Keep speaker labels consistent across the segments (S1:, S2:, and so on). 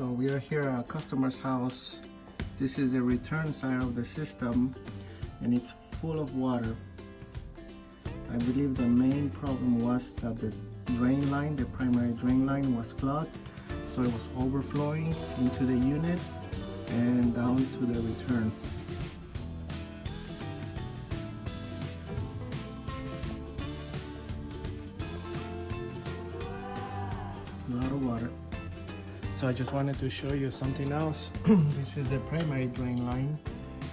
S1: So we are here at a customer's house. This is the return side of the system and it's full of water. I believe the main problem was that the drain line, the primary drain line was clogged, so it was overflowing into the unit and down to the return. A lot of water. So I just wanted to show you something else. This is the primary drain line.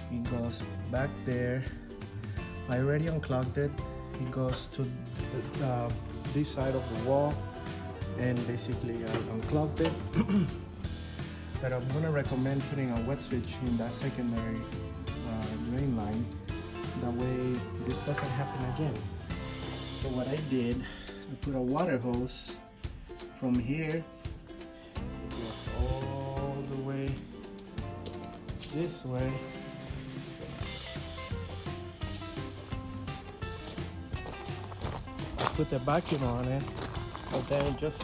S1: It goes back there. I already unclogged it. It goes to this side of the wall, and basically I unclogged it. But I'm gonna recommend putting a wet switch in that secondary drain line. That way this doesn't happen again. So what I did, I put a water hose from here. It goes all the way this way. Put the vacuum on it, but then just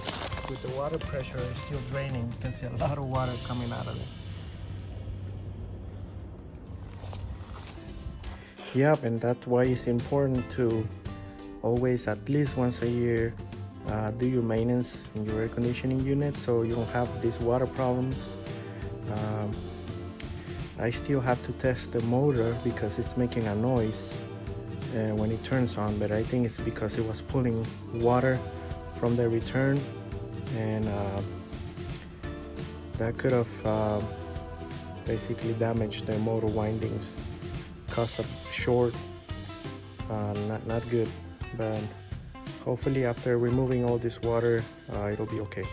S1: with the water pressure it's still draining. You can see a lot of water coming out of it. Yep, and that's why it's important to always, at least once a year, do your maintenance in your air conditioning unit so you don't have these water problems. I still have to test the motor because it's making a noise when it turns on, but I think it's because it was pulling water from the return, and that could have basically damaged the motor windings, caused a short. Not good, but hopefully after removing all this water it'll be okay.